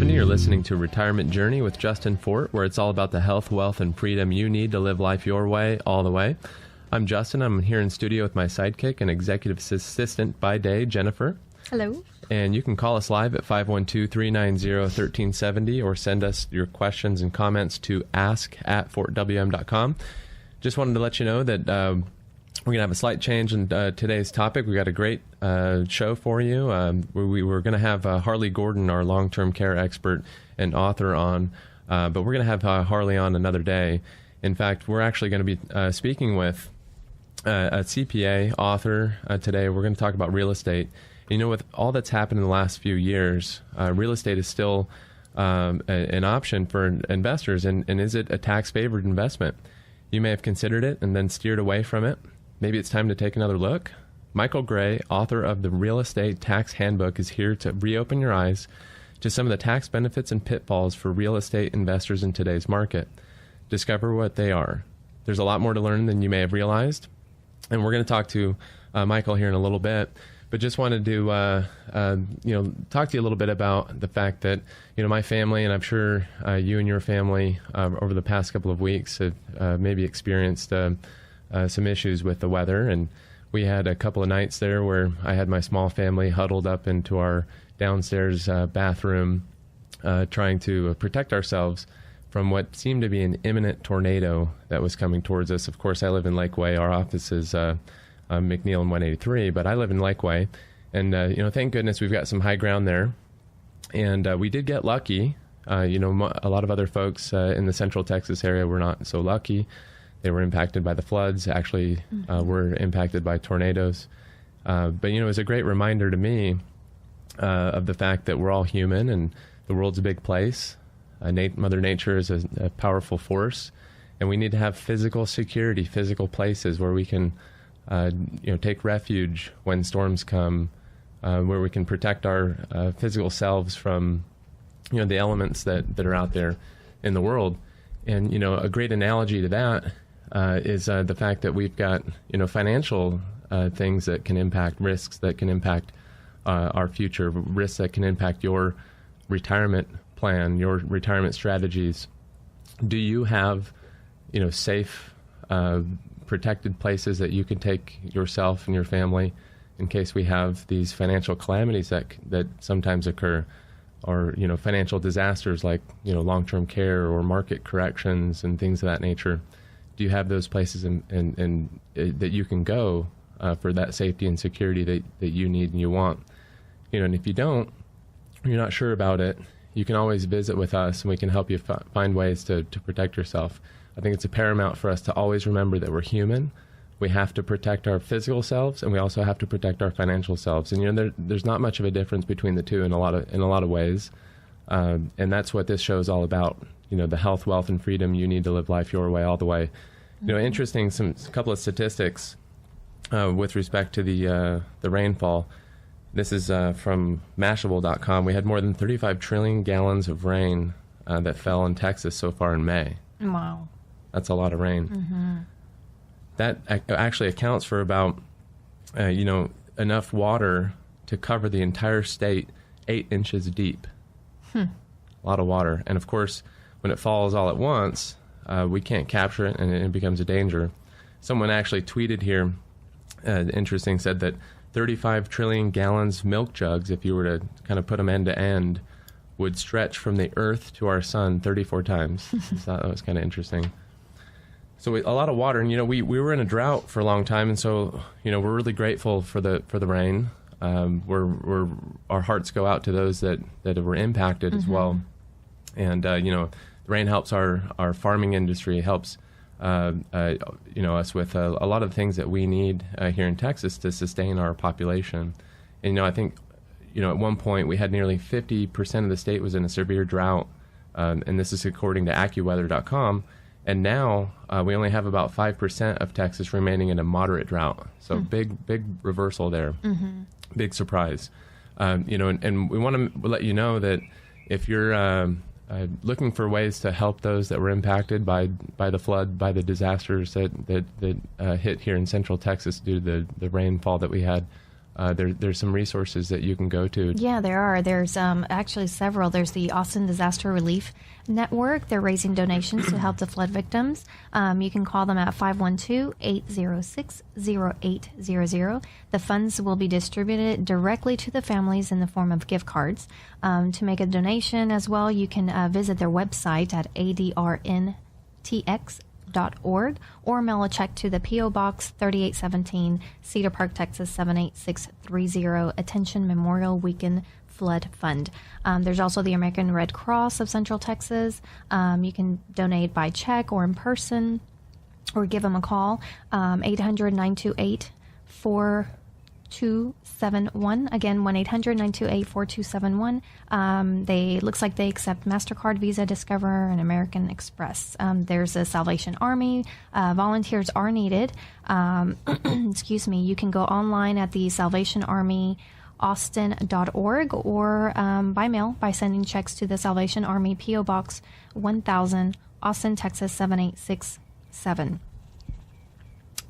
770. You're listening to Retirement Journey with Justin Fort, where it's all about the health, wealth, and freedom you need to live life your way, all the way. I'm Justin. I'm here in studio with my sidekick and executive assistant by day, Jennifer. Hello. And you can call us live at 512-390-1370 or send us your questions and comments to ask@fortwm.com. Just wanted to let you know that we're going to have a slight change in today's topic. We got a great show for you. We were going to have Harley Gordon, our long-term care expert and author, on, but we're going to have Harley on another day. In fact, we're actually going to be speaking with a CPA author today. We're going to talk about real estate. You know, with all that's happened in the last few years, real estate is still an option for investors. And is it a tax-favored investment? You may have considered it and then steered away from it. Maybe it's time to take another look. Michael Gray, author of the Real Estate Tax Handbook, is here to reopen your eyes to some of the tax benefits and pitfalls for real estate investors in today's market. Discover what they are. There's a lot more to learn than you may have realized. And we're going to talk to Michael here in a little bit. But just wanted to, talk to you a little bit about the fact that, my family, and I'm sure you and your family over the past couple of weeks have maybe experienced some issues with the weather. And we had a couple of nights there where I had my small family huddled up into our downstairs bathroom, trying to protect ourselves from what seemed to be an imminent tornado that was coming towards us. Of course, I live in Lakeway. Our office is McNeil and 183, but I live in Lakeway. And, thank goodness we've got some high ground there. And we did get lucky. A lot of other folks in the central Texas area were not so lucky. They were impacted by the floods, actually were impacted by tornadoes. But, it was a great reminder to me of the fact that we're all human and the world's a big place. Mother Nature is a powerful force, and we need to have physical security, physical places where we can take refuge when storms come, where we can protect our physical selves from, the elements that are out there in the world. And, a great analogy to that is the fact that we've got, financial things that can impact, risks that can impact our future, risks that can impact your retirement plan, your retirement strategies. Do you have, safe, protected places that you can take yourself and your family in case we have these financial calamities that sometimes occur, or financial disasters like long-term care or market corrections and things of that nature? Do you have those places and that you can go for that safety and security that you need and you want? And if you don't, you're not sure about it, you can always visit with us and we can help you find ways to protect yourself. I think it's paramount for us to always remember that we're human. We have to protect our physical selves, and we also have to protect our financial selves. And there's not much of a difference between the two in a lot of ways. And that's what this show is all about. The health, wealth, and freedom you need to live life your way, all the way. Interesting. A couple of statistics with respect to the rainfall. This is from Mashable.com. We had more than 35 trillion gallons of rain that fell in Texas so far in May. Wow. That's a lot of rain. Mm-hmm. That actually accounts for about, enough water to cover the entire state 8 inches deep. A lot of water. And of course, when it falls all at once, we can't capture it and it becomes a danger. Someone actually tweeted here, interesting, said that 35 trillion gallons milk jugs, if you were to kind of put them end to end, would stretch from the Earth to our sun 34 times. I thought that was kind of interesting. So a lot of water, and we were in a drought for a long time, and so we're really grateful for the rain. Our hearts go out to those that were impacted as well, and the rain helps our farming industry, helps us with a lot of things that we need here in Texas to sustain our population. And I think at one point we had nearly 50% of the state was in a severe drought, and this is according to AccuWeather.com. And now we only have about 5% of Texas remaining in a moderate drought. So big reversal there. Mm-hmm. Big surprise. And we want to let you know that if you're looking for ways to help those that were impacted by the flood, by the disasters that hit here in central Texas due to the rainfall that we had there's some resources that you can go to. Yeah, there are. There's actually several. There's the Austin Disaster Relief Network. They're raising donations to help the flood victims. You can call them at 512-806-0800. The funds will be distributed directly to the families in the form of gift cards. To make a donation as well, you can visit their website at adrntx.org or mail a check to the P.O. Box 3817, Cedar Park, Texas 78630. Attention Memorial Weekend Flood Fund. There's also the American Red Cross of Central Texas. You can donate by check or in person or give them a call. 800-928-4271. Again, 1-800-928-4271. Looks like they accept MasterCard, Visa, Discover, and American Express. There's a Salvation Army. Volunteers are needed. Excuse me. You can go online at the Salvation Army austin.org or by mail by sending checks to the Salvation Army P.O. Box 1000, Austin, Texas 78667.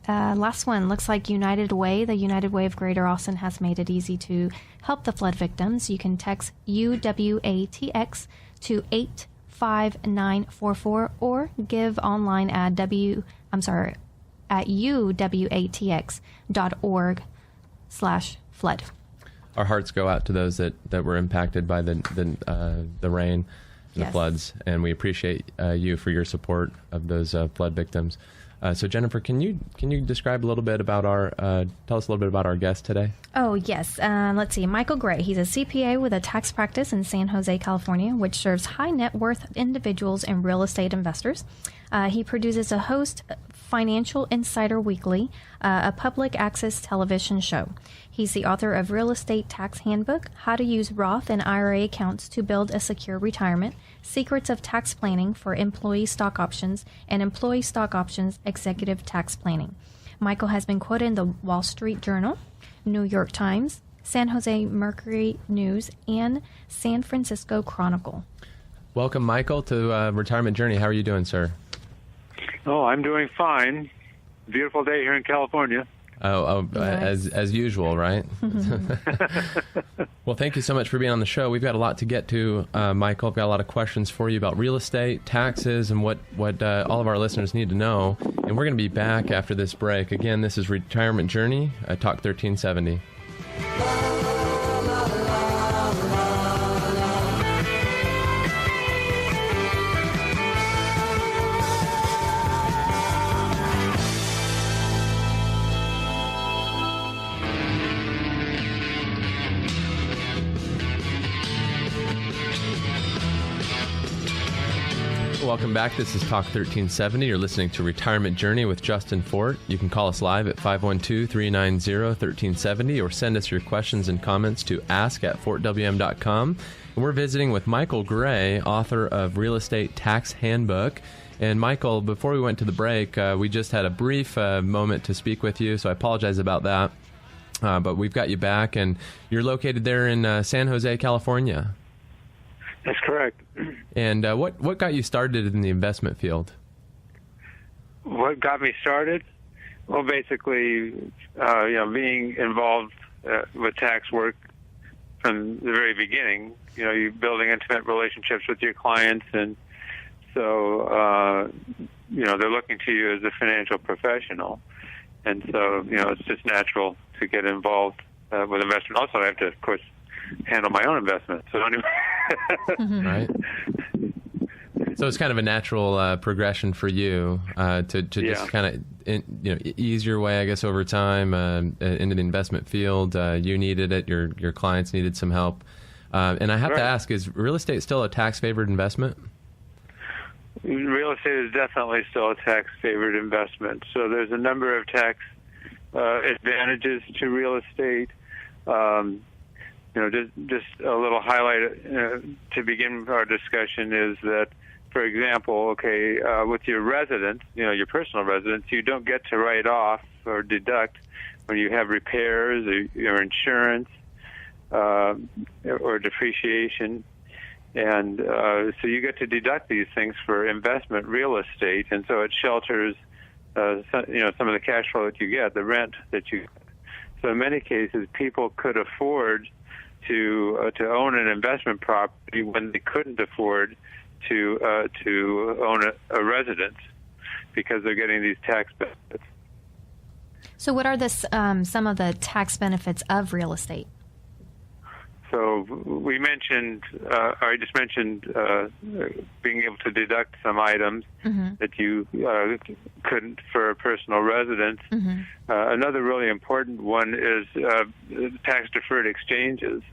Last one, looks like United Way. The United Way of Greater Austin has made it easy to help the flood victims. You can text UWATX to 85944 or give online at uwatx.org/flood. Our hearts go out to those that were impacted by the rain and the floods, and we appreciate you for your support of those flood victims. So Jennifer, can you describe a little bit about tell us a little bit about our guest today? Oh, yes. Let's see. Michael Gray. He's a CPA with a tax practice in San Jose, California, which serves high net worth individuals and real estate investors. He produces a host Financial Insider Weekly, a public access television show. He's the author of Real Estate Tax Handbook, How to Use Roth and IRA Accounts to Build a Secure Retirement, Secrets of Tax Planning for Employee Stock Options, and Employee Stock Options Executive Tax Planning. Michael has been quoted in the Wall Street Journal, New York Times, San Jose Mercury News, and San Francisco Chronicle. Welcome, Michael, to Retirement Journey. How are you doing, sir? Oh, I'm doing fine. Beautiful day here in California. Nice. As usual, right? Well, thank you so much for being on the show. We've got a lot to get to, Michael. I've got a lot of questions for you about real estate, taxes, and what all of our listeners need to know. And we're going to be back after this break. Again, this is Retirement Journey, Talk 1370. Welcome back. This is Talk 1370. You're listening to Retirement Journey with Justin Fort. You can call us live at 512-390-1370 or send us your questions and comments to ask@fortwm.com. And we're visiting with Michael Gray, author of Real Estate Tax Handbook. And Michael, before we went to the break, we just had a brief moment to speak with you, so I apologize about that. But we've got you back, and you're located there in San Jose, California. That's correct. And what got you started in the investment field? What got me started? Well, basically, being involved with tax work from the very beginning. You're building intimate relationships with your clients, and so they're looking to you as a financial professional, and so it's just natural to get involved with investment. Also, I have to, of course, handle my own investment. So anyway. Right. So it's kind of a natural progression for you to just kind of ease your way, I guess, over time into the investment field. You needed it. Your clients needed some help. And I have to ask, is real estate still a tax-favored investment? Real estate is definitely still a tax-favored investment. So there's a number of tax advantages to real estate. Just a little highlight to begin our discussion is that, for example, with your residence, your personal residence, you don't get to write off or deduct when you have repairs or your insurance or depreciation. And so you get to deduct these things for investment real estate, and so it shelters some of the cash flow that you get, the rent that you get. So in many cases, people could afford to own an investment property when they couldn't afford to own a residence because they're getting these tax benefits. So what are some of the tax benefits of real estate? So I just mentioned being able to deduct some items that you couldn't for a personal residence. Another really important one is tax-deferred exchanges.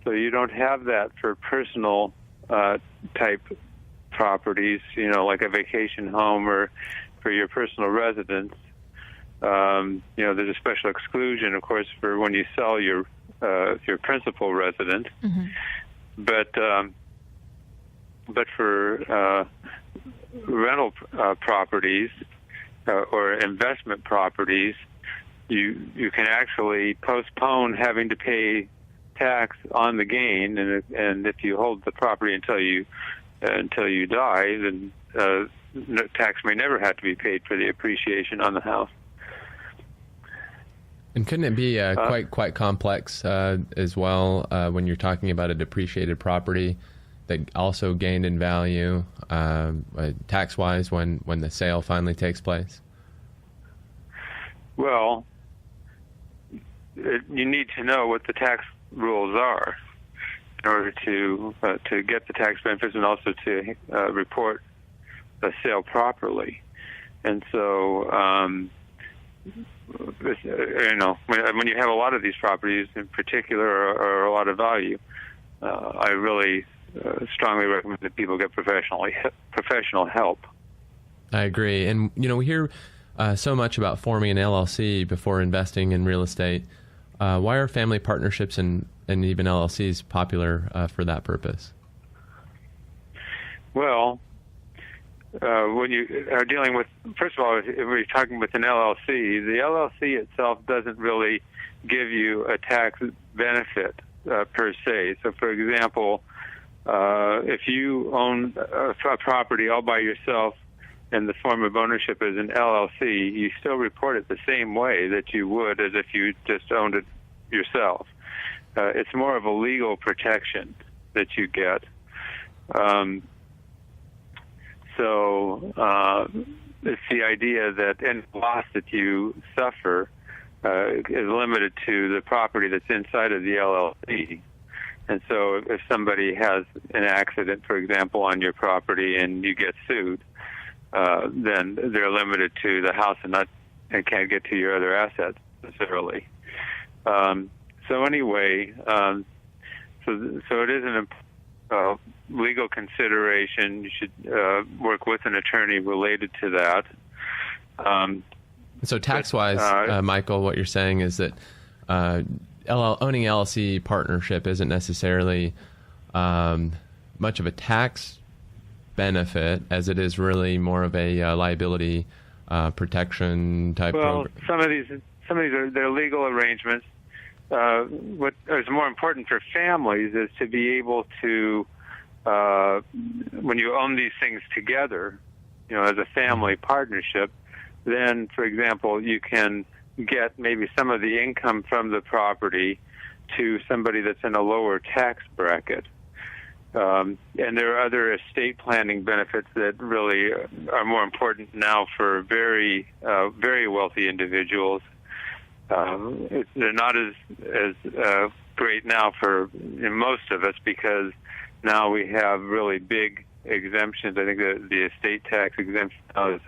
So you don't have that for personal type properties, like a vacation home or for your personal residence. There's a special exclusion, of course, for when you sell your principal residence, but for rental properties or investment properties, you can actually postpone having to pay tax on the gain, and if you hold the property until you die, then tax may never have to be paid for the appreciation on the house. And couldn't it be quite complex as well when you're talking about a depreciated property that also gained in value tax-wise when the sale finally takes place? Well, you need to know what the tax rules are in order to get the tax benefits and also to report the sale properly. And so, when you have a lot of these properties in particular or a lot of value, I really strongly recommend that people get professional help. I agree. And, we hear so much about forming an LLC before investing in real estate. Why are family partnerships and even LLCs popular for that purpose? Well, when you are dealing with, first of all, if we're talking with an LLC, the LLC itself doesn't really give you a tax benefit per se. So, for example, if you own a property all by yourself and the form of ownership is an LLC, you still report it the same way that you would as if you just owned it yourself. It's more of a legal protection that you get. So it's the idea that any loss that you suffer is limited to the property that's inside of the LLC. And so if somebody has an accident, for example, on your property and you get sued, then they're limited to the house and can't get to your other assets necessarily. So anyway, so it is an legal consideration. You should work with an attorney related to that. So tax-wise, Michael, what you're saying is that owning LLC partnership isn't necessarily much of a tax benefit as it is really more of a liability protection type program. Well, some of these they're legal arrangements. What is more important for families is to be able to, when you own these things together, as a family partnership, then, for example, you can get maybe some of the income from the property to somebody that's in a lower tax bracket. And there are other estate planning benefits that really are more important now for very wealthy individuals. They're not as great now for most of us because now we have really big exemptions. I think the estate tax exemption now is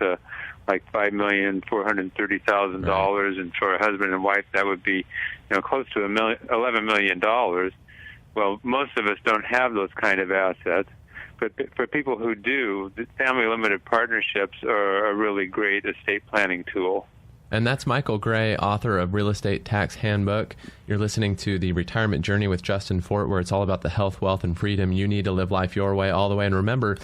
like $5,430,000, right. And for a husband and wife that would be close to $11 million. Well, most of us don't have those kind of assets, but for people who do, the family limited partnerships are a really great estate planning tool. And that's Michael Gray, author of Real Estate Tax Handbook. You're listening to The Retirement Journey with Justin Fort, where it's all about the health, wealth, and freedom you need to live life your way all the way. And remember,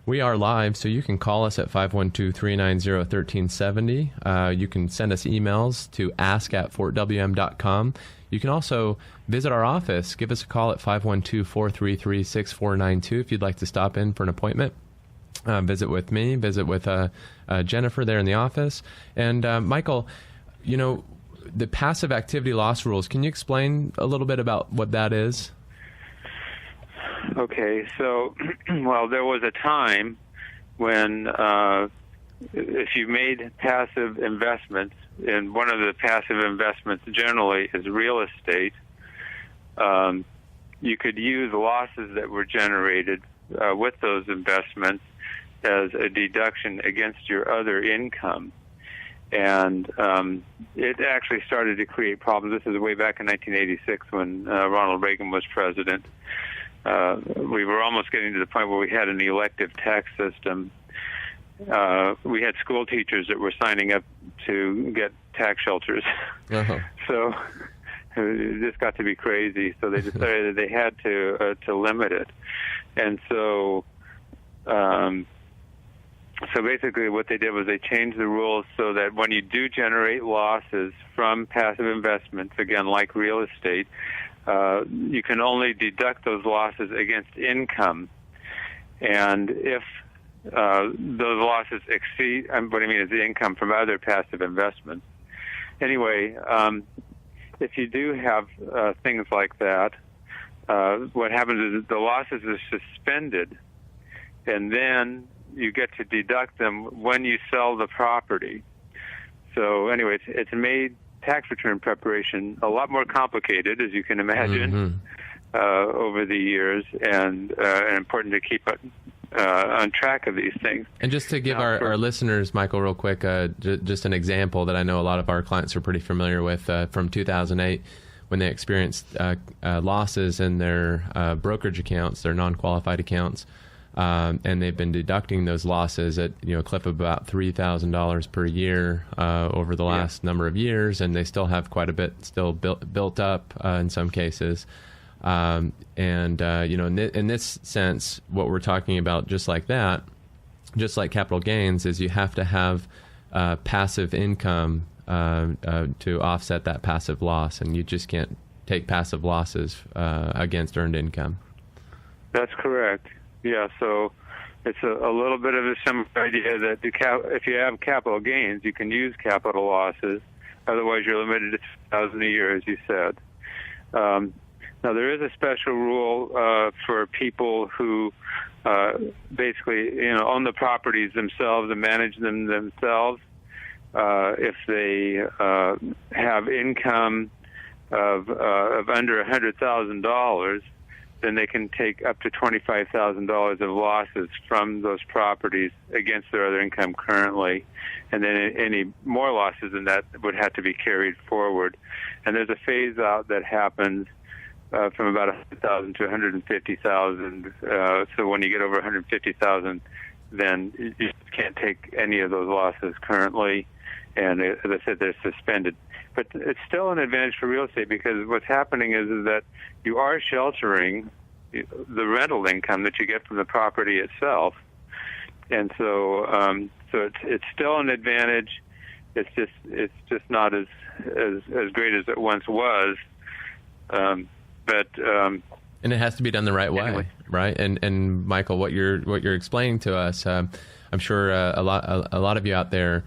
we are live, so you can call us at 512-390-1370. You can send us emails to ask@fortwm.com. You can also visit our office. Give us a call at 512-433-6492 if you'd like to stop in for an appointment. Visit with me, visit with Jennifer there in the office. And Michael, the passive activity loss rules, can you explain a little bit about what that is? Okay, so, well, there was a time when if you made passive investments, and one of the passive investments generally is real estate, you could use losses that were generated with those investments as a deduction against your other income. And it actually started to create problems. This is way back in 1986 when Ronald Reagan was president. We were almost getting to the point where we had an elective tax system. We had school teachers that were signing up to get tax shelters. Uh-huh. So it just got to be crazy. So they decided that they had to limit it. And so basically what they did was they changed the rules so that when you do generate losses from passive investments, again, like real estate, you can only deduct those losses against income. And if those losses exceed, what I mean is the income from other passive investments. Anyway, if you do have things like that, what happens is the losses are suspended, and then you get to deduct them when you sell the property. So anyway, it's made tax return preparation a lot more complicated, as you can imagine, over the years, and important to keep on track of these things. And just to give our listeners, Michael, real quick, just an example that I know a lot of our clients are pretty familiar with from 2008, when they experienced losses in their brokerage accounts, their non-qualified accounts, and they've been deducting those losses at a clip of about $3,000 per year over the last number of years, and they still have quite a bit still built up in some cases. In this sense, what we're talking about, just like that, just like capital gains, is you have to have passive income to offset that passive loss, and you just can't take passive losses against earned income. That's correct. Yeah, so it's a little bit of a similar idea that if you have capital gains, you can use capital losses. Otherwise, you're limited to $2,000 a year, as you said. Now, there is a special rule for people who basically, own the properties themselves and manage them themselves. If they have income of under $100,000, then they can take up to $25,000 of losses from those properties against their other income currently. And then any more losses than that would have to be carried forward. And there's a phase out that happens from about $100,000 to $150,000. So when you get over $150,000, then you can't take any of those losses currently. And as I said, they're suspended. But it's still an advantage for real estate, because what's happening is that you are sheltering the rental income that you get from the property itself. And so it's still an advantage. It's just not as great as it once was. And it has to be done the right way, right? And Michael, what you're explaining to us, I'm sure a lot of you out there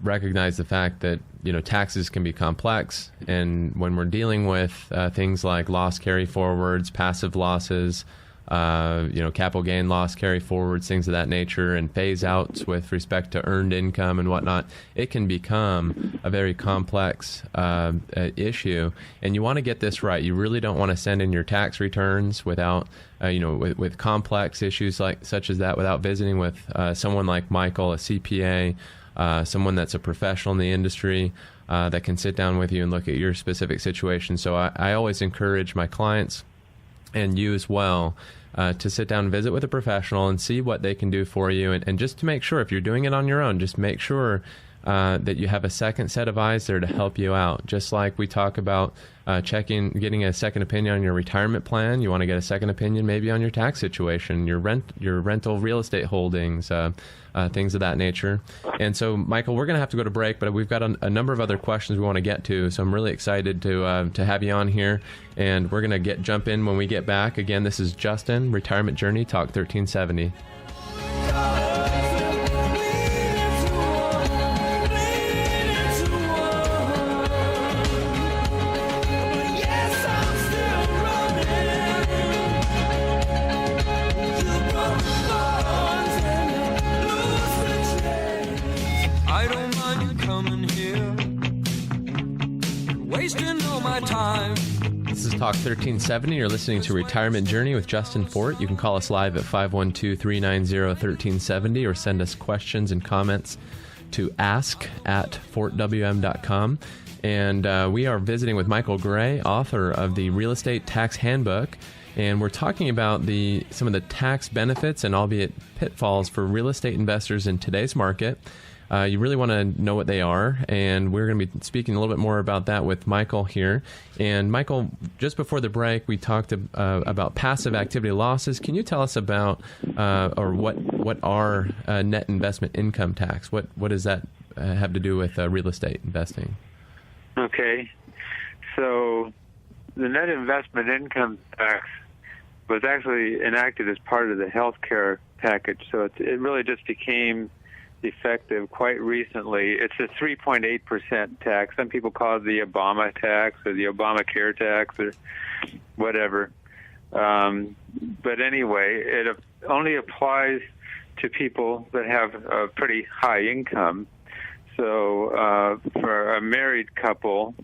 recognize the fact that taxes can be complex, and when we're dealing with things like loss carry forwards, passive losses, capital gain loss carry forwards, things of that nature, and phase outs with respect to earned income and whatnot, it can become a very complex issue. And you want to get this right. You really don't want to send in your tax returns without, with complex issues such as that, without visiting with someone like Michael, a CPA, someone that's a professional in the industry that can sit down with you and look at your specific situation. So I always encourage my clients, and you as well, to sit down and visit with a professional and see what they can do for you. And just to make sure, if you're doing it on your own, just make sure that you have a second set of eyes there to help you out. Just like we talk about getting a second opinion on your retirement plan, you want to get a second opinion maybe on your tax situation, your rental real estate holdings, things of that nature. And so, Michael, we're going to have to go to break, but we've got a number of other questions we want to get to. So I'm really excited to have you on here, and we're going to jump in when we get back. Again, this is Justin, Retirement Journey, Talk 1370. coming here, wasting all my time. This is Talk 1370. You're listening to Retirement Journey with Justin Fort. You can call us live at 512-390-1370 or send us questions and comments to ask@fortwm.com. And we are visiting with Michael Gray, author of the Real Estate Tax Handbook. And we're talking about some of the tax benefits and albeit pitfalls for real estate investors in today's market. You really want to know what they are, and we're going to be speaking a little bit more about that with Michael here. And Michael, just before the break, we talked about passive activity losses. Can you tell us about or what are net investment income tax? What does that have to do with real estate investing? Okay, so the net investment income tax was actually enacted as part of the health care package, so it really just became effective quite recently. It's a 3.8% tax. Some people call it the Obama tax or the Obamacare tax or whatever. But anyway, it only applies to people that have a pretty high income. So for a married couple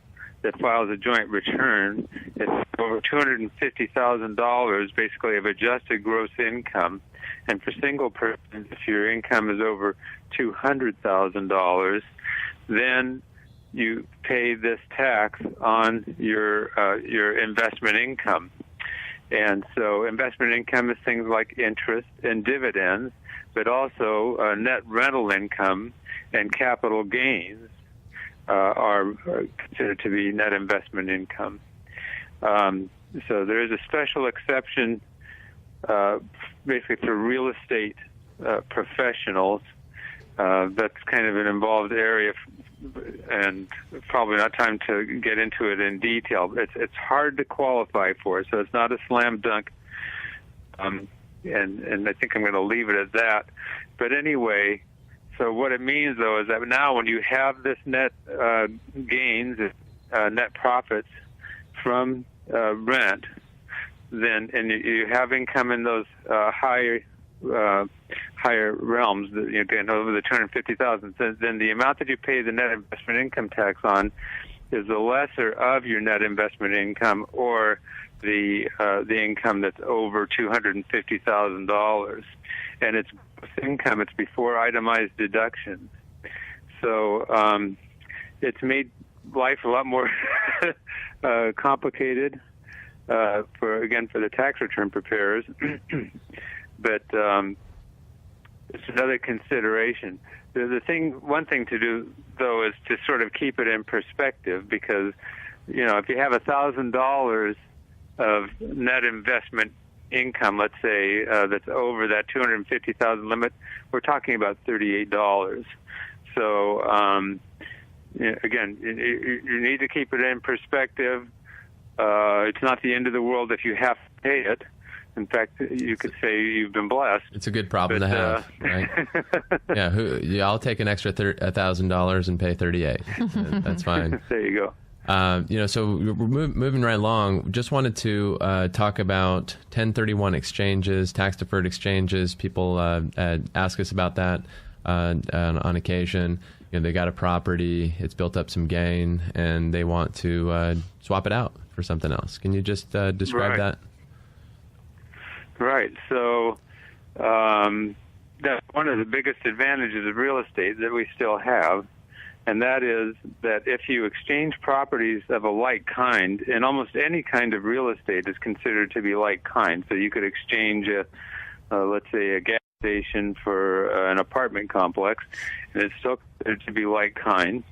that files a joint return, it's over $250,000 basically of adjusted gross income. And for single persons, if your income is over $200,000, then you pay this tax on your investment income. And so investment income is things like interest and dividends, but also net rental income and capital gains are considered to be net investment income. So there is a special exception basically for real estate professionals. That's kind of an involved area, and probably not time to get into it in detail. It's hard to qualify for, so it's not a slam dunk. And I think I'm going to leave it at that. But anyway, so what it means, though, is that now when you have this net gains, net profits from rent, then and you have income in those higher realms, again over the $250,000, then the amount that you pay the net investment income tax on is the lesser of your net investment income or the income that's over $250,000, and it's income. It's before itemized deductions. So it's made life a lot more complicated for the tax return preparers. But it's another consideration. One thing to do, though, is to sort of keep it in perspective, because if you have $1,000 of net investment income, let's say that's over that $250,000 limit, we're talking about $38. So again, you need to keep it in perspective. It's not the end of the world if you have to pay it. In fact, you could say you've been blessed. It's a good problem to have, right? Yeah, I'll take an extra $1,000 and pay $38. That's fine. There you go. So we're moving right along. Just wanted to talk about 1031 exchanges, tax-deferred exchanges. People ask us about that on occasion. They got a property, it's built up some gain, and they want to swap it out for something else. Can you just describe that? Right. So that's one of the biggest advantages of real estate that we still have, and that is that if you exchange properties of a like kind, and almost any kind of real estate is considered to be like kind. So you could exchange, let's say, a gas station for an apartment complex, and it's still considered to be like kind.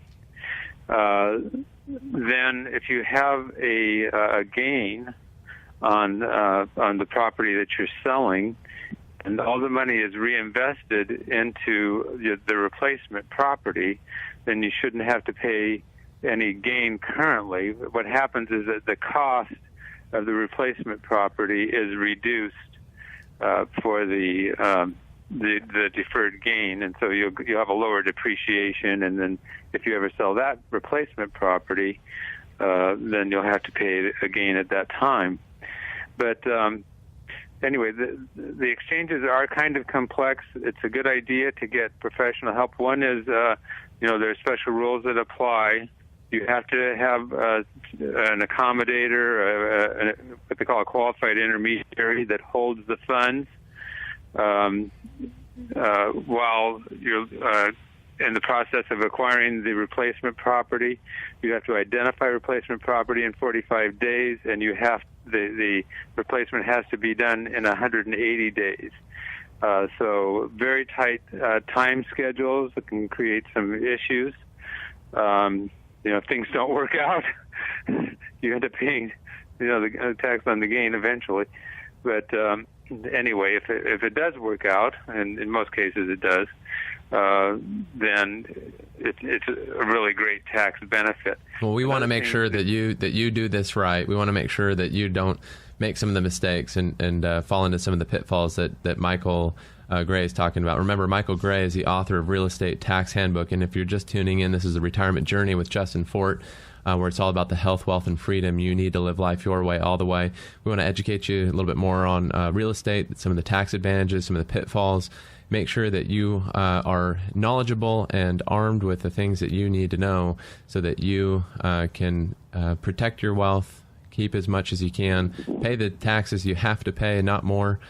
Then if you have a gain on the property that you're selling, and all the money is reinvested into the replacement property, then you shouldn't have to pay any gain currently. What happens is that the cost of the replacement property is reduced for the deferred gain, and so you'll have a lower depreciation. And then if you ever sell that replacement property, then you'll have to pay a gain at that time. But anyway, the exchanges are kind of complex. It's a good idea to get professional help. One is, there's special rules that apply. You have to have an accommodator, what they call a qualified intermediary that holds the funds while you're in the process of acquiring the replacement property. You have to identify replacement property in 45 days, and the replacement has to be done in 180 days. So very tight time schedules that can create some issues. If things don't work out, you end up paying, the tax on the gain eventually. But anyway, if it does work out, and in most cases it does, then it's a really great tax benefit. Well, we want to make sure that you do this right. We want to make sure that you don't make some of the mistakes and fall into some of the pitfalls that Michael Gray is talking about. Remember, Michael Gray is the author of Real Estate Tax Handbook, and if you're just tuning in, this is a retirement journey with Justin Fort, where it's all about the health, wealth, and freedom you need to live life your way, all the way. We want to educate you a little bit more on real estate, some of the tax advantages, some of the pitfalls. Make sure that you are knowledgeable and armed with the things that you need to know so that you can protect your wealth, keep as much as you can, pay the taxes you have to pay, not more.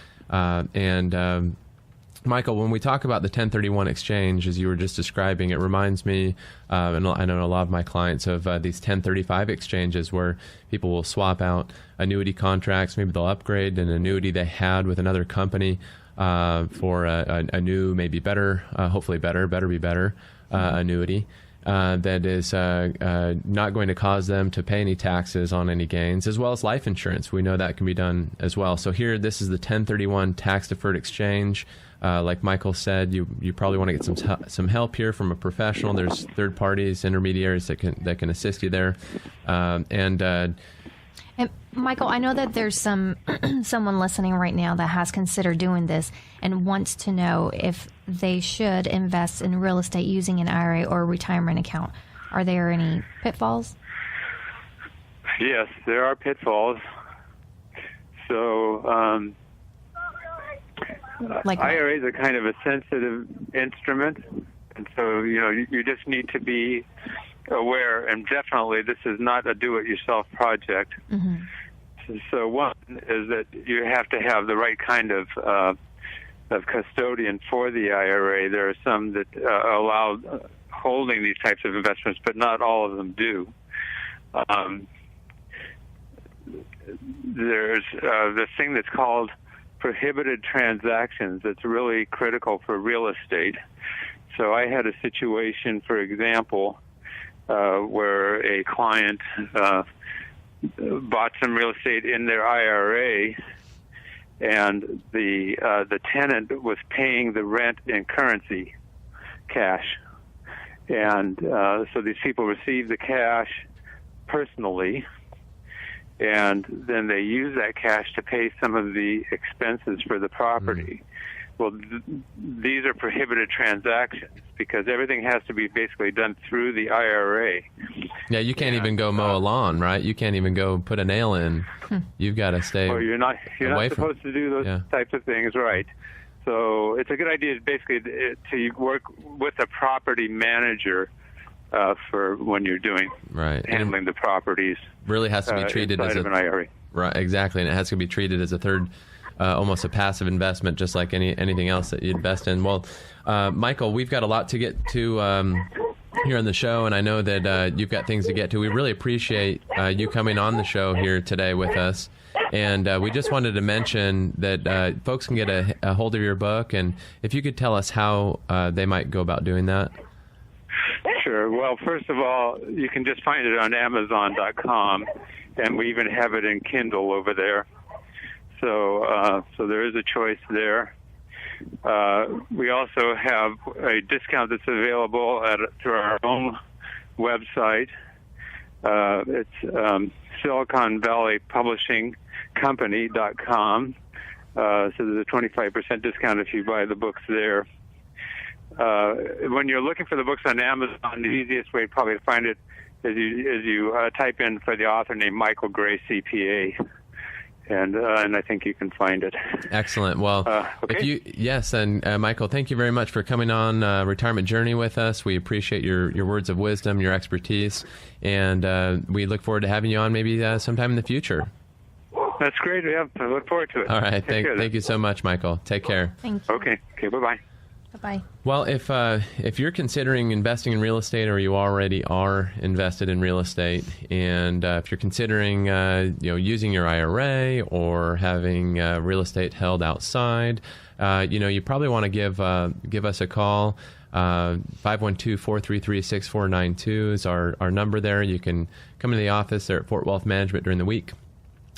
Michael, when we talk about the 1031 exchange, as you were just describing, it reminds me, and I know a lot of my clients, of these 1035 exchanges where people will swap out annuity contracts. Maybe they'll upgrade an annuity they had with another company for a new, maybe better, hopefully better be better, annuity. That is not going to cause them to pay any taxes on any gains, as well as life insurance. We know that can be done as well. So here, this is the 1031 tax-deferred exchange. Like Michael said, you probably want to get some help here from a professional. There's third parties, intermediaries that can assist you there. And Michael, I know that there's someone listening right now that has considered doing this and wants to know if they should invest in real estate using an IRA or a retirement account. Are there any pitfalls? Yes, there are pitfalls. So IRAs are kind of a sensitive instrument, and so you just need to be aware. And definitely, this is not a do-it-yourself project. Mm-hmm. So one is that you have to have the right kind of custodian for the IRA. There are some that allow holding these types of investments, but not all of them do. There's this thing that's called prohibited transactions that's really critical for real estate. So I had a situation, for example, where a client bought some real estate in their IRA, and the tenant was paying the rent in currency, cash. And so these people received the cash personally, and then they use that cash to pay some of the expenses for the property. Well, these are prohibited transactions because everything has to be basically done through the IRA. Yeah, you can't even go mow a lawn, right? You can't even go put a nail in. You've got to stay. You're not supposed to do those types of things, right? So it's a good idea, basically, to work with a property manager for when you're doing handling the properties. Really has to be treated as an IRA. Right, exactly, and it has to be treated as a third. Almost a passive investment, just like anything else that you invest in. Well, Michael, we've got a lot to get to here on the show, and I know that you've got things to get to. We really appreciate you coming on the show here today with us. And we just wanted to mention that folks can get a hold of your book, and if you could tell us how they might go about doing that. Sure. Well, first of all, you can just find it on Amazon.com, and we even have it in Kindle over there. So there is a choice there. We also have a discount that's available through our own website. It's Silicon Valley Publishing Company.com. So there's a 25% discount if you buy the books there. When you're looking for the books on Amazon, the easiest way probably to find it is you type in for the author named Michael Gray, CPA. and I think you can find it. Excellent. Well, okay. And Michael, thank you very much for coming on Retirement Journey with us. We appreciate your words of wisdom, your expertise, and we look forward to having you on maybe sometime in the future. That's great. Yeah, I look forward to it. All right. Thank you so much, Michael. Take care. Thank you. Okay. Bye-bye. Bye-bye. Well, if you're considering investing in real estate, or you already are invested in real estate, and if you're considering using your IRA or having real estate held outside, you probably want to give us a call. 512-433-6492 is our number there. You can come into the office there at Fort Wealth Management during the week,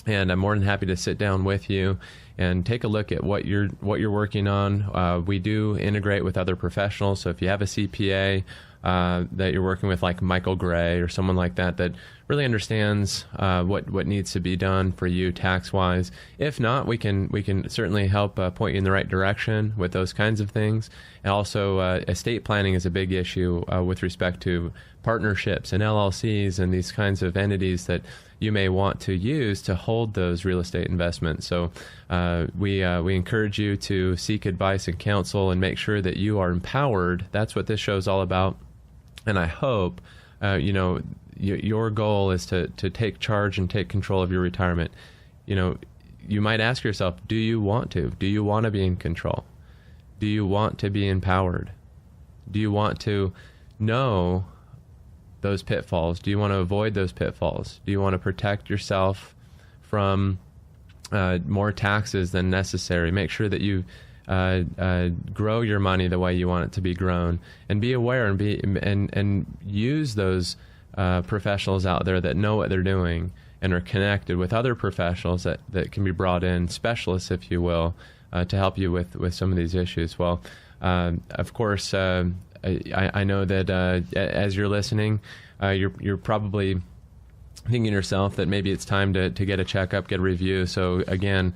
and I'm more than happy to sit down with you and take a look at what you're working on. We do integrate with other professionals, so if you have a CPA that you're working with, like Michael Gray or someone like that really understands what needs to be done for you tax-wise. If not, we can certainly help point you in the right direction with those kinds of things. And also, estate planning is a big issue with respect to partnerships and LLCs and these kinds of entities that you may want to use to hold those real estate investments. So we encourage you to seek advice and counsel and make sure that you are empowered. That's what this show is all about. And I hope, your goal is to take charge and take control of your retirement. You might ask yourself, do you want to? Do you want to be in control? Do you want to be empowered? Do you want to know those pitfalls? Do you want to avoid those pitfalls? Do you want to protect yourself from more taxes than necessary? Make sure that you grow your money the way you want it to be grown, and be aware and use those professionals out there that know what they're doing and are connected with other professionals that can be brought in, specialists, if you will, to help you with some of these issues. Well, of course, I know that as you're listening, you're probably thinking to yourself that maybe it's time to get a checkup, get a review. So again,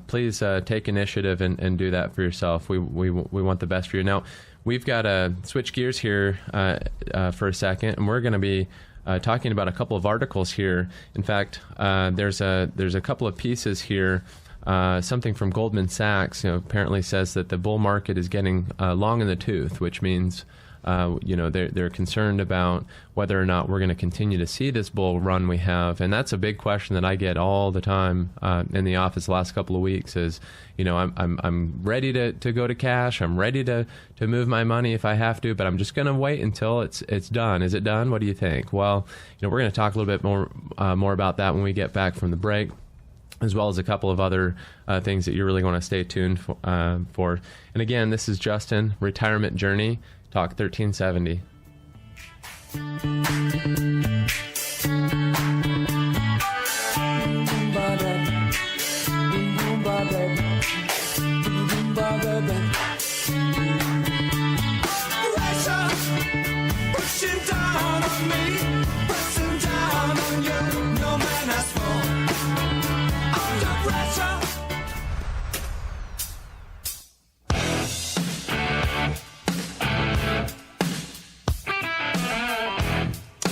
please take initiative and do that for yourself. We want the best for you. Now, we've got to switch gears here for a second, and we're going to be talking about a couple of articles here. In fact, there's a couple of pieces here. Something from Goldman Sachs, apparently says that the bull market is getting long in the tooth, which means, they're concerned about whether or not we're going to continue to see this bull run we have. And that's a big question that I get all the time in the office the last couple of weeks is, I'm ready to go to cash. I'm ready to move my money if I have to, but I'm just going to wait until it's done. Is it done? What do you think? Well, we're going to talk a little bit more about that when we get back from the break, as well as a couple of other things that you really want to stay tuned for. And again, this is Justin, Retirement Journey, Talk 1370.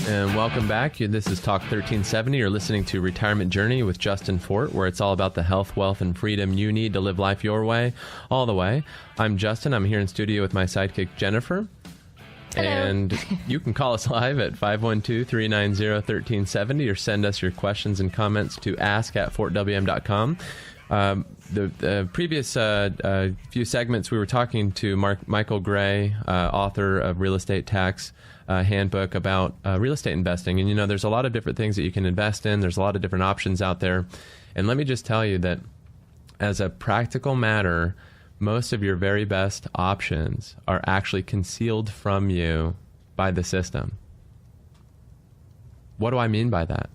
And welcome back. This is Talk 1370. You're listening to Retirement Journey with Justin Fort, where it's all about the health, wealth, and freedom you need to live life your way, all the way. I'm Justin. I'm here in studio with my sidekick, Jennifer. Hello. And you can call us live at 512-390-1370 or send us your questions and comments to ask@fortwm.com. The previous few segments, we were talking to Michael Gray, author of Real Estate Tax Handbook, about real estate investing. And, there's a lot of different things that you can invest in. There's a lot of different options out there. And let me just tell you that as a practical matter, most of your very best options are actually concealed from you by the system. What do I mean by that?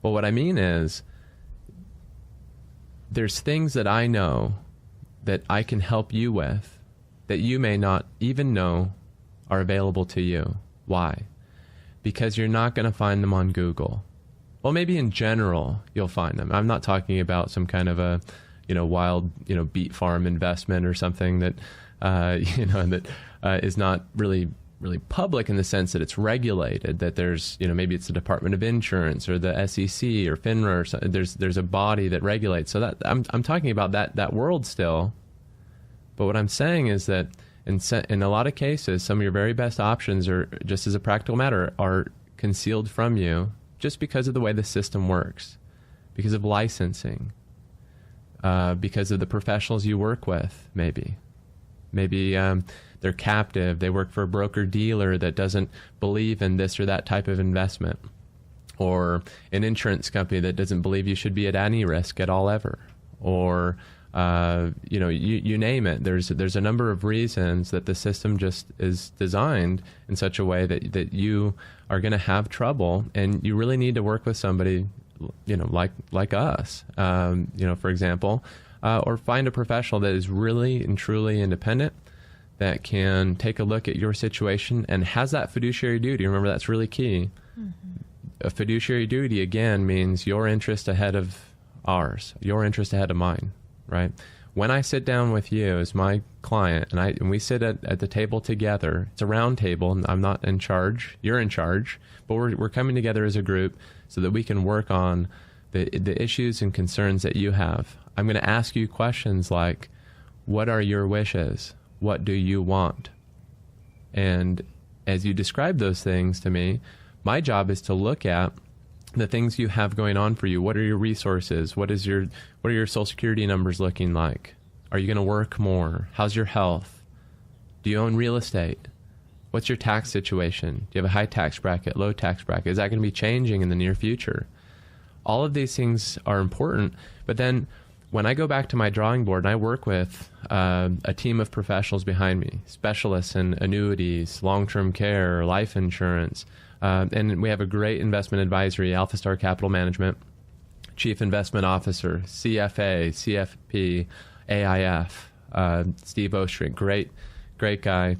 Well, what I mean is there's things that I know that I can help you with that you may not even know are available to you. Why? Because you're not going to find them on Google. Well, maybe in general you'll find them. I'm not talking about some kind of a wild beet farm investment or something that is not really really public in the sense that it's regulated, that there's, maybe it's the Department of Insurance or the SEC or FINRA or something. There's a body that regulates. So that I'm talking about that world still. But what I'm saying is that in a lot of cases, some of your very best options are, just as a practical matter, are concealed from you just because of the way the system works, because of licensing, because of the professionals you work with, maybe. Maybe they're captive. They work for a broker-dealer that doesn't believe in this or that type of investment, or an insurance company that doesn't believe you should be at any risk at all ever, or you name it. There's a number of reasons that the system just is designed in such a way that you are going to have trouble, and you really need to work with somebody, like us, for example, or find a professional that is really and truly independent, that can take a look at your situation and has that fiduciary duty. Remember, that's really key. Mm-hmm. A fiduciary duty, again, means your interest ahead of ours, your interest ahead of mine, right? When I sit down with you as my client and we sit at the table together, it's a round table, and I'm not in charge, you're in charge, but we're coming together as a group so that we can work on the issues and concerns that you have. I'm going to ask you questions like, what are your wishes? What do you want? And as you describe those things to me, my job is to look at the things you have going on for you. What are your resources? What are your Social Security numbers looking like? Are you going to work more? How's your health? Do you own real estate? What's your tax situation? Do you have a high tax bracket, low tax bracket? Is that going to be changing in the near future? All of these things are important, but then when I go back to my drawing board and I work with a team of professionals behind me, specialists in annuities, long-term care, life insurance, and we have a great investment advisory, Alpha Star Capital Management, Chief Investment Officer, CFA, CFP, AIF, Steve Ostring, great guy.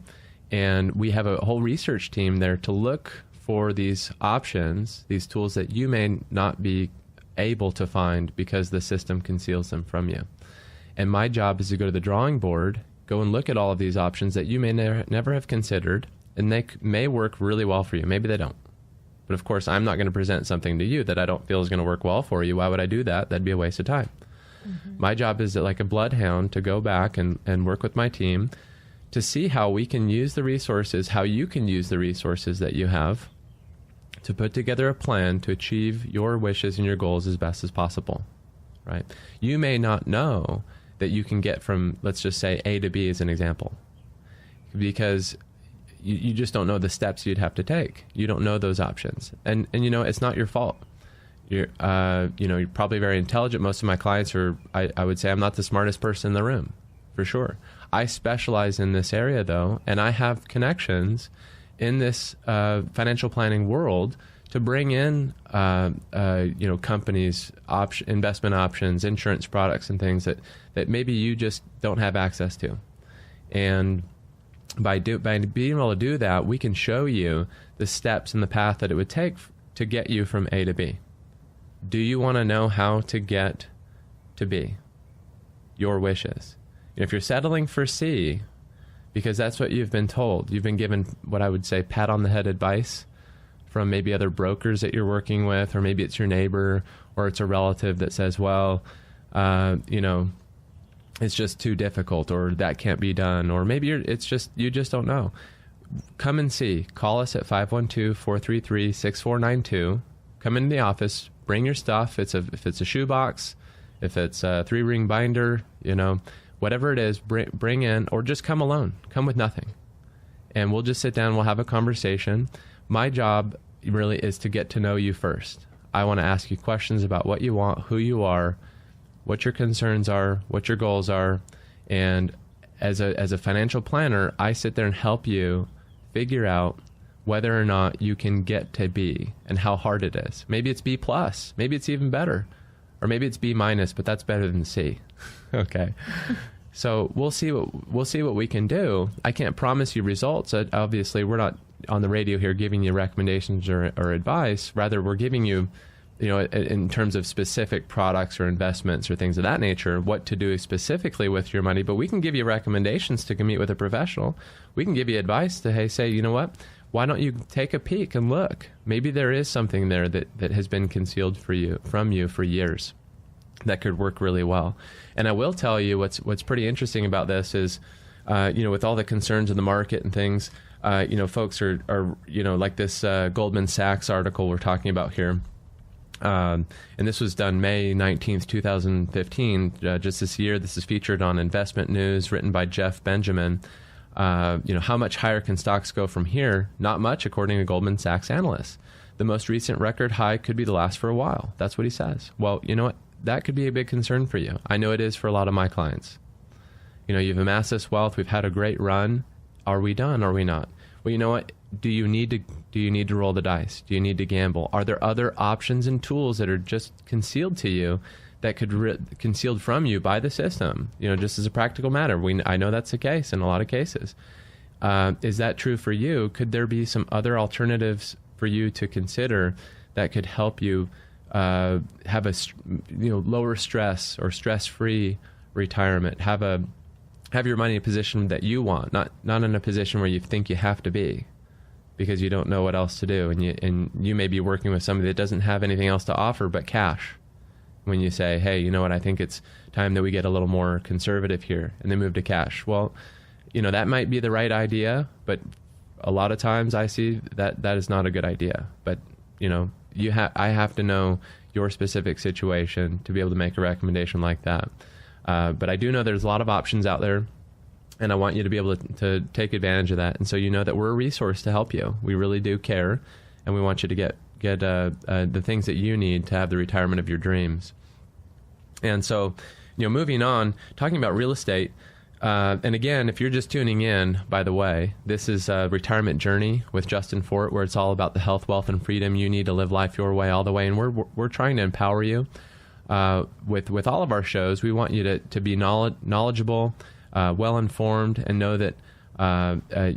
And we have a whole research team there to look for these options, these tools that you may not be able to find because the system conceals them from you. And my job is to go to the drawing board, go and look at all of these options that you may never have considered, and they may work really well for you. Maybe they don't. But of course, I'm not going to present something to you that I don't feel is going to work well for you. Why would I do that? That'd be a waste of time. Mm-hmm. My job is like a bloodhound to go back and work with my team to see how we can use the resources, how you can use the resources that you have to put together a plan to achieve your wishes and your goals as best as possible, right? You may not know that you can get from, let's just say, A to B as an example, because you just don't know the steps you'd have to take. You don't know those options. And it's not your fault. You're probably very intelligent. Most of my clients are, I would say I'm not the smartest person in the room, for sure. I specialize in this area, though, and I have connections in this financial planning world to bring in companies, investment options, insurance products, and things that maybe you just don't have access to. And by being able to do that, we can show you the steps and the path that it would take to get you from A to B. Do you want to know how to get to B? Your wishes. If you're settling for C, because that's what you've been told, you've been given what I would say pat on the head advice from maybe other brokers that you're working with, or maybe it's your neighbor, or it's a relative that says, well, it's just too difficult, or that can't be done, or maybe you just don't know. Come and see. Call us at 512-433-6492. Come into the office, bring your stuff. If it's a shoebox, if it's a 3-ring binder, whatever it is, bring in, or just come alone. Come with nothing. And we'll just sit down, we'll have a conversation. My job really is to get to know you first. I want to ask you questions about what you want, who you are, what your concerns are, what your goals are. And as a financial planner, I sit there and help you figure out whether or not you can get to B and how hard it is. Maybe it's B+, maybe it's even better, or maybe it's B-, but that's better than C. Okay. So we'll see what we can do. I can't promise you results. Obviously, we're not on the radio here giving you recommendations or advice. Rather, we're giving you in terms of specific products or investments or things of that nature, what to do specifically with your money. But we can give you recommendations to meet with a professional. We can give you advice to, hey, say, you know what? Why don't you take a peek and look? Maybe there is something there that has been concealed from you for years that could work really well. And I will tell you what's pretty interesting about this is, with all the concerns in the market and things, folks are like this Goldman Sachs article we're talking about here. And this was done May 19th, 2015, just this year. This is featured on Investment News, written by Jeff Benjamin. How much higher can stocks go from here? Not much, according to Goldman Sachs analysts. The most recent record high could be the last for a while. That's what he says. Well, you know what? That could be a big concern for you. I know it is for a lot of my clients. You've amassed this wealth. We've had a great run. Are we done? Are we not? Well, you know what? Do you need to roll the dice? Do you need to gamble? Are there other options and tools that are just concealed to you, that could concealed from you by the system? Just as a practical matter, I know that's the case in a lot of cases. Is that true for you? Could there be some other alternatives for you to consider that could help you have a lower stress or stress-free retirement? Have your money in a position that you want, not in a position where you think you have to be, because you don't know what else to do, and you may be working with somebody that doesn't have anything else to offer but cash. When you say, hey, you know what, I think it's time that we get a little more conservative here, and they move to cash. Well, that might be the right idea, but a lot of times I see that is not a good idea. But, I have to know your specific situation to be able to make a recommendation like that. But I do know there's a lot of options out there, and I want you to be able to take advantage of that. And so that we're a resource to help you. We really do care, and we want you to get the things that you need to have the retirement of your dreams. And so, moving on, talking about real estate. And again, if you're just tuning in, by the way, this is a Retirement Journey with Justin Fort, where it's all about the health, wealth, and freedom you need to live life your way all the way. And we're trying to empower you with all of our shows. We want you to be knowledgeable, well-informed, and know that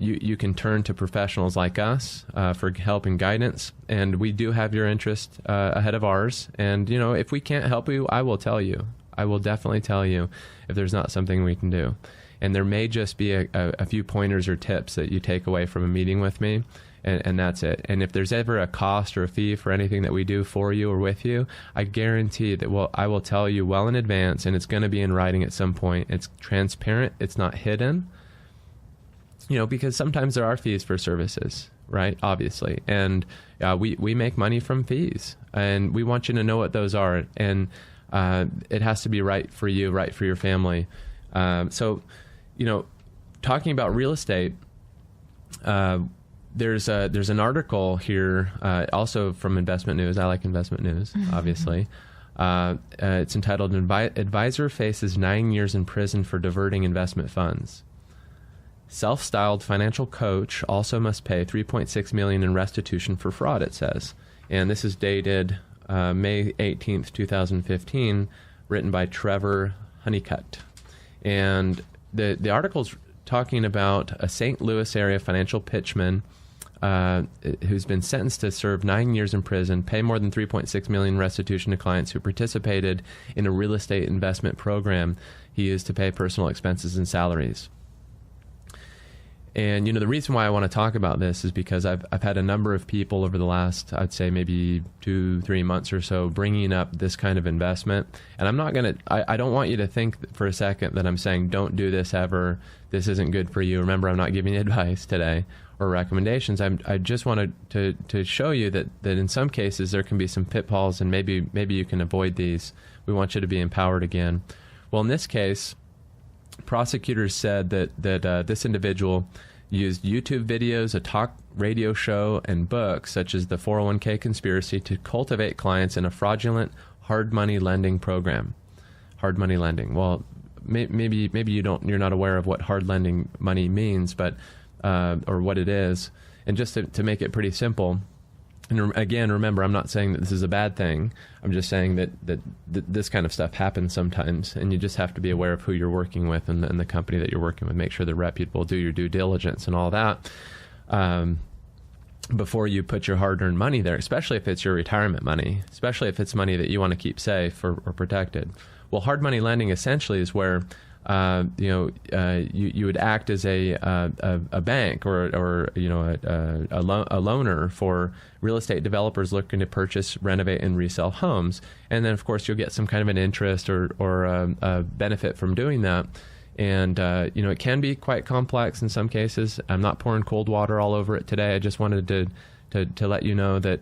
you can turn to professionals like us for help and guidance. And we do have your interest ahead of ours. And, if we can't help you, I will tell you. I will definitely tell you if there's not something we can do. And there may just be a few pointers or tips that you take away from a meeting with me, and that's it. And if there's ever a cost or a fee for anything that we do for you or with you, I guarantee that I will tell you well in advance, and it's going to be in writing at some point. It's transparent. It's not hidden. Because sometimes there are fees for services, right? Obviously. And we make money from fees, and we want you to know what those are. And it has to be right for you, right for your family. So, talking about real estate, there's an article here, also from Investment News. I like Investment News, obviously. It's entitled "Advisor Faces 9 Years in Prison for Diverting Investment Funds. Self-styled financial coach also must pay $3.6 million in restitution for fraud," it says. And this is dated May 18th, 2015, written by Trevor Honeycutt. And the article's talking about a St. Louis area financial pitchman who's been sentenced to serve 9 years in prison, pay more than $3.6 million restitution to clients who participated in a real estate investment program he used to pay personal expenses and salaries. And, the reason why I want to talk about this is because I've had a number of people over the last, I'd say maybe 2-3 months or so, bringing up this kind of investment. And I'm not going to, I don't want you to think for a second that I'm saying don't do this ever. This isn't good for you. Remember, I'm not giving you advice today or recommendations. I just wanted to show you that in some cases there can be some pitfalls, and maybe you can avoid these. We want you to be empowered again. Well, in this case, prosecutors said that this individual used YouTube videos, a talk radio show, and books such as the 401k conspiracy to cultivate clients in a fraudulent hard money lending program. Hard money lending. Well, maybe you're not aware of what hard lending money means, but or what it is. And just to make it pretty simple. And again, remember, I'm not saying that this is a bad thing. I'm just saying that this kind of stuff happens sometimes, and you just have to be aware of who you're working with and the company that you're working with. Make sure they're reputable, do your due diligence and all that. before you put your hard-earned money there, especially if it's your retirement money, especially if it's money that you want to keep safe or protected. Well, hard money lending essentially is where you would act as a bank or a loaner for real estate developers looking to purchase, renovate, and resell homes. And then, of course, you'll get some kind of an interest or a benefit from doing that. And, it can be quite complex in some cases. I'm not pouring cold water all over it today. I just wanted to let you know that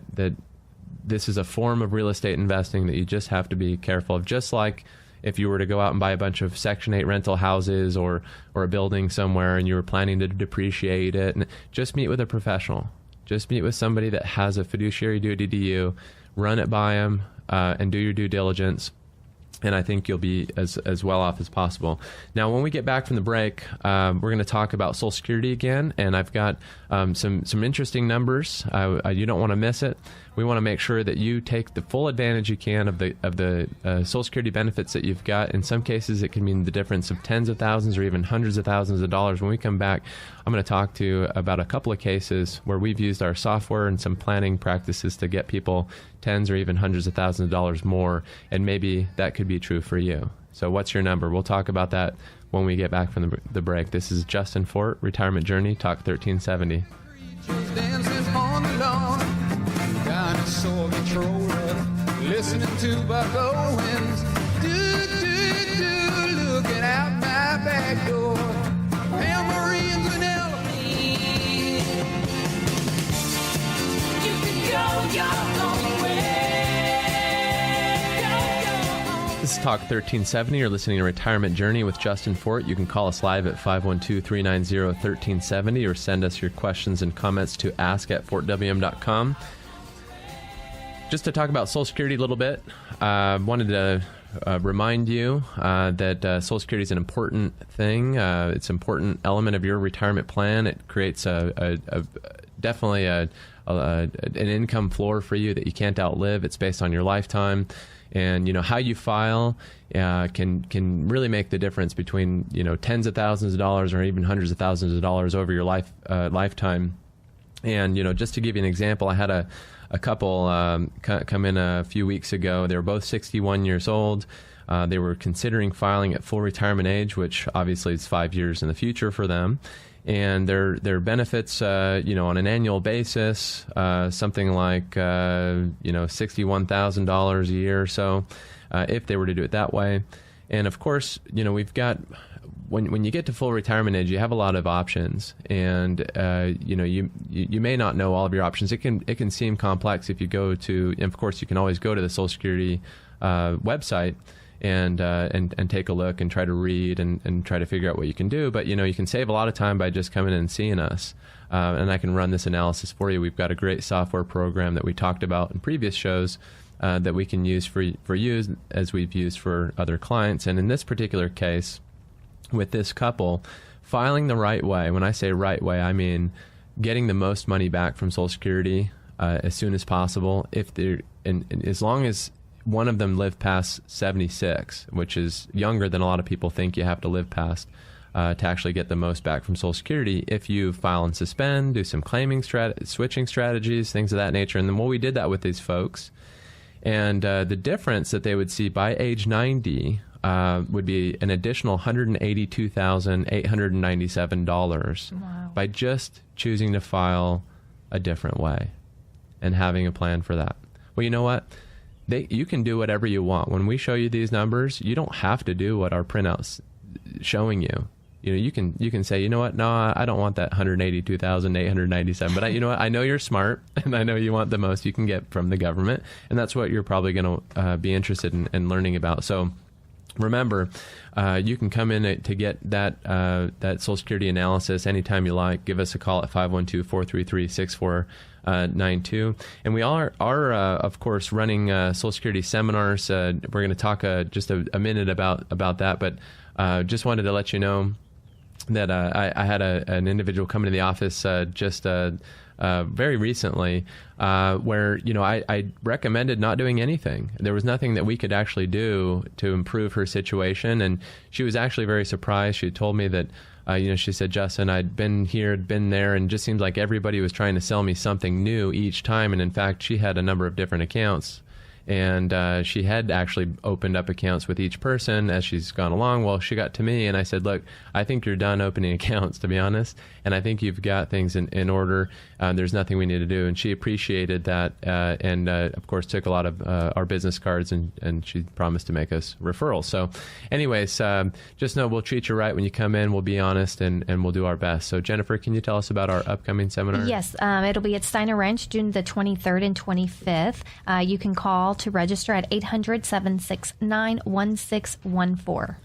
this is a form of real estate investing that you just have to be careful of. Just like if you were to go out and buy a bunch of Section 8 rental houses or a building somewhere and you were planning to depreciate it, and just meet with a professional. Just meet with somebody that has a fiduciary duty to you. Run it by them and do your due diligence. And I think you'll be as well off as possible. Now, when we get back from the break, we're going to talk about Social Security again, and I've got some interesting numbers. You don't want to miss it. We want to make sure that you take the full advantage you can of the Social Security benefits that you've got. In some cases, it can mean the difference of tens of thousands or even hundreds of thousands of dollars. When we come back, I'm going to talk to you about a couple of cases where we've used our software and some planning practices to get people tens or even hundreds of thousands of dollars more, and maybe that could be true for you. So what's your number? We'll talk about that when we get back from the break. This is Justin Fort, Retirement Journey, Talk 1370. Listening to Buck Owens, looking out my back door. Marie and Vanilla. You can go your own way. Go. This is Talk 1370. You're listening to Retirement Journey with Justin Fort. You can call us live at 512-390-1370 or send us your questions and comments to ask@fortwm.com. Just to talk about Social Security a little bit, wanted to remind you that Social Security is an important thing. It's an important element of your retirement plan. It creates definitely an income floor for you that you can't outlive. It's based on your lifetime. And, how you file can really make the difference between, tens of thousands of dollars or even hundreds of thousands of dollars over your lifetime. And, just to give you an example, I had a couple come in a few weeks ago. They were both 61 years old. They were considering filing at full retirement age, which obviously is 5 years in the future for them. And their benefits, on an annual basis, something like, $61,000 a year or so, if they were to do it that way. And of course, we've got, when you get to full retirement age, you have a lot of options, and you may not know all of your options. It can seem complex if you go to, and of course, you can always go to the Social Security website and take a look and try to read and try to figure out what you can do. But you can save a lot of time by just coming in and seeing us, and I can run this analysis for you. We've got a great software program that we talked about in previous shows that we can use for you as we've used for other clients. And in this particular case, with this couple, filing the right way. When I say right way, I mean getting the most money back from Social Security as soon as possible. As long as one of them lived past 76, which is younger than a lot of people think you have to live past to actually get the most back from Social Security. If you file and suspend, do some claiming switching strategies, things of that nature. And then we did that with these folks. And the difference that they would see by age 90 would be an additional $182,897 by just choosing to file a different way and having a plan for that. Well, you know what? You can do whatever you want. When we show you these numbers, you don't have to do what our printout's showing you. You can say, you know what? No, I don't want that $182,897. But you know what? I know you're smart, and I know you want the most you can get from the government, and that's what you're probably going to be interested in learning about. So remember, you can come in to get that Social Security analysis anytime you like. Give us a call at 512-433-6492. And we are of course, running Social Security seminars. We're going to talk just a minute about that, but just wanted to let you know that I had an individual come into the office just very recently where I recommended not doing anything. There was nothing that we could actually do to improve her situation, and she was actually very surprised. She told me that She said, Justin, I'd been here, been there, and it just seems like everybody was trying to sell me something new each time. And in fact, she had a number of different accounts. And she had actually opened up accounts with each person as she's gone along. Well, she got to me and I said, look, I think you're done opening accounts, to be honest. And I think you've got things in order. There's nothing we need to do. And she appreciated that and, of course, took a lot of our business cards and she promised to make us referrals. So anyways, just know we'll treat you right when you come in. We'll be honest and we'll do our best. So Jennifer, can you tell us about our upcoming seminar? Yes, it'll be at Steiner Ranch, June the 23rd and 25th. You can call to register at 800-769-1614.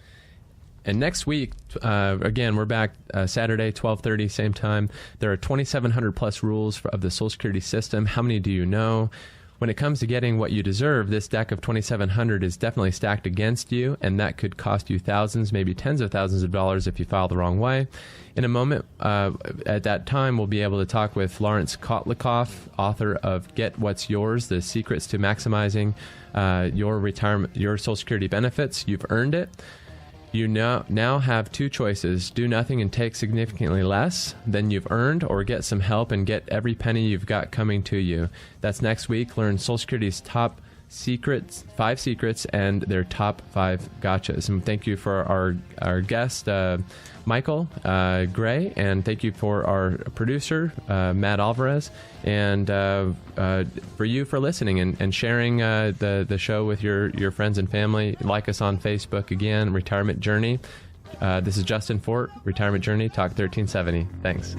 And next week, again, we're back Saturday, 12:30, same time. There are 2,700 plus rules of the Social Security system. How many do you know? When it comes to getting what you deserve, this deck of 2,700 is definitely stacked against you, and that could cost you thousands, maybe tens of thousands of dollars if you file the wrong way. In a moment, at that time, we'll be able to talk with Lawrence Kotlikoff, author of Get What's Yours, The Secrets to Maximizing your Social Security Benefits. You've earned it. You now have two choices: do nothing and take significantly less than you've earned, or get some help and get every penny you've got coming to you. That's next week. Learn Social Security's top secrets, 5 secrets, and their top 5 gotchas. And thank you for our guest, Michael Gray, and thank you for our producer, Matt Alvarez, and for you for listening and sharing the show with your friends and family. Like us on Facebook again, Retirement Journey. This is Justin Fort, Retirement Journey, Talk 1370. Thanks.